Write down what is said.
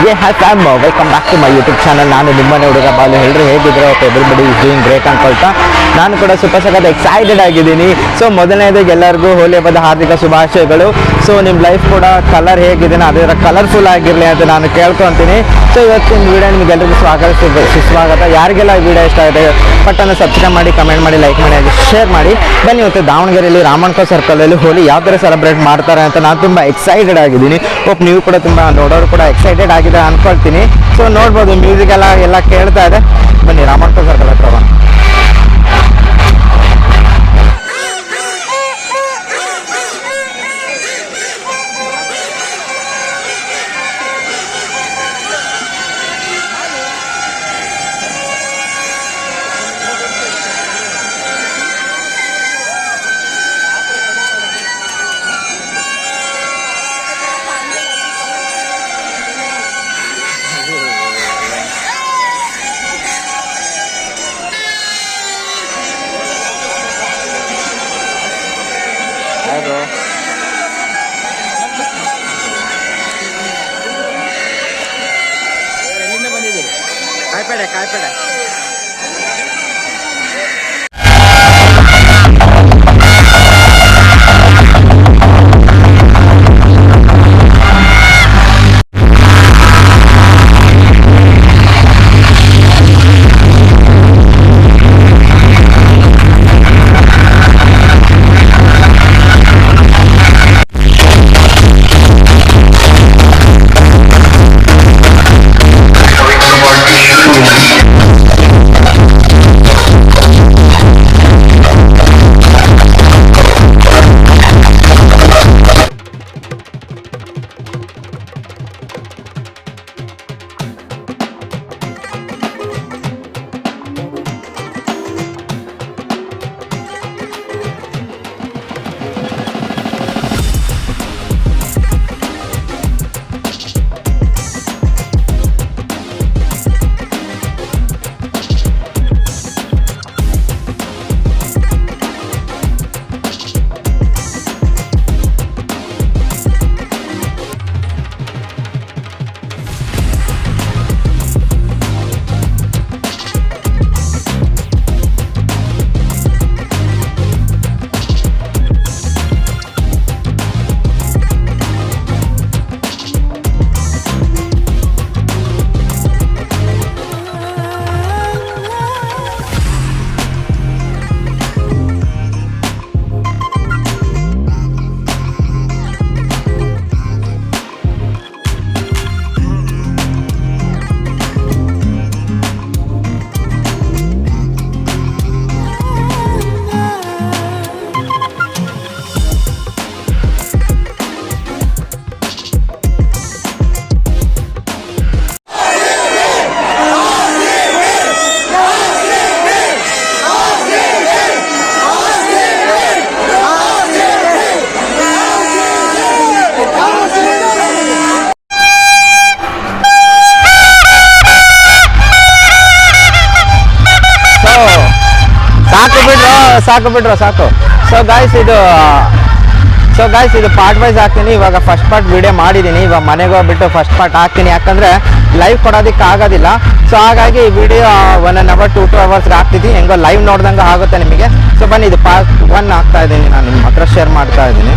Welcome back to my YouTube channel. ನಾನು ನಿಮ್ಮನೆ ಹುಡುಗ ಬಾಲು. ಎಲ್ಲರೂ ಹೇಗಿದ್ರೆ ಎವ್ರಿಬಡಿ ಇಸ್ ಡೂಯಿಂಗ್ ಗ್ರೇಟ್ ಅನ್ಕೊಳ್ತಾ ನಾನು ಕೂಡ ಸೂಪರ್ ಸಖತ್ ಎಕ್ಸೈಟೆಡ್ ಆಗಿದ್ದೀನಿ. ಸೊ ಮೊದಲನೇದಾಗಿ ಎಲ್ಲರಿಗೂ ಹೋಲಿ ಹಬ್ಬದ ಹಾರ್ದಿಕ ಶುಭಾಶಯಗಳು. ಸೊ ನಿಮ್ಮ ಲೈಫ್ ಕೂಡ ಕಲರ್ ಹೇಗಿದೆ ಅದೇ ಥರ ಕಲರ್ಫುಲ್ ಆಗಿರಲಿ ಅಂತ ನಾನು ಕೇಳ್ಕೊತೀನಿ. ಸೊ ಇವತ್ತಿನ ವೀಡಿಯೋ ನಿಮಗೆಲ್ಲರಿಗೂ ಸುಸ್ವಾಗತ. ಯಾರಿಗೆಲ್ಲ ಈ ವಿಡಿಯೋ ಇಷ್ಟ ಆಗಿದೆ ಪಟ್ಟನ್ನು ಸಬ್ಸ್ಕ್ರೈಬ್ ಮಾಡಿ, ಕಮೆಂಟ್ ಮಾಡಿ, ಲೈಕ್ ಮಾಡಿ, ಹಾಗೆ ಶೇರ್ ಮಾಡಿ. ಬನ್ನಿ ಇವತ್ತು ದಾವಣಗೆರೆಯಲ್ಲಿ ರಾಮಣ್ಕೋ ಸರ್ಕಲಲ್ಲಿ ಹೋಲಿ ಯಾವ ಥರ ಸೆಲೆಬ್ರೇಟ್ ಮಾಡ್ತಾರೆ ಅಂತ ನಾನು ತುಂಬ ಎಕ್ಸೈಟೆಡ್ ಆಗಿದ್ದೀನಿ. ಹೋಪ್ ನೀವು ಕೂಡ ತುಂಬ ನೋಡೋರು ಕೂಡ ಎಕ್ಸೈಟೆಡ್ ಆಗಿದೆ ಅನ್ಕೊಳ್ತೀನಿ. ಸೊ ನೋಡ್ಬೋದು ಮ್ಯೂಸಿಕ್ ಎಲ್ಲ ಕೇಳ್ತಾ ಇದೆ. ಬನ್ನಿ ರಾಮಣ್ಕೋ ಸರ್ಕಲ್ ಹತ್ರ ಬನ್ನಿ. ಕಾಯ್ಪೇಡೆ ಸಾಕು. ಸೊ ಗಾಯ್ಸ್ ಇದು ಪಾರ್ಟ್ ವೈಸ್ ಹಾಕ್ತೀನಿ. ಇವಾಗ ಫಸ್ಟ್ ಪಾರ್ಟ್ ವಿಡಿಯೋ ಮಾಡಿದ್ದೀನಿ. ಇವಾಗ ಮನೆಗೆ ಹೋಗ್ಬಿಟ್ಟು ಫಸ್ಟ್ ಪಾರ್ಟ್ ಹಾಕ್ತೀನಿ, ಯಾಕಂದರೆ ಲೈವ್ ಕೊಡೋದಕ್ಕೆ ಆಗೋದಿಲ್ಲ. ಸೊ ಹಾಗಾಗಿ ಈ ವಿಡಿಯೋ 1 hour 2 hours ಹಾಕ್ತಿದ್ದೀನಿ. ಹೆಂಗೋ ಲೈವ್ ನೋಡ್ದಂಗೆ ಆಗುತ್ತೆ ನಿಮಗೆ. ಸೊ ಬನ್ನಿ, ಇದು ಪಾರ್ಟ್ 1 ಹಾಕ್ತಾ ಇದ್ದೀನಿ, ನಾನು ನಿಮ್ಮ ಹತ್ರ ಶೇರ್ ಮಾಡ್ತಾ ಇದ್ದೀನಿ.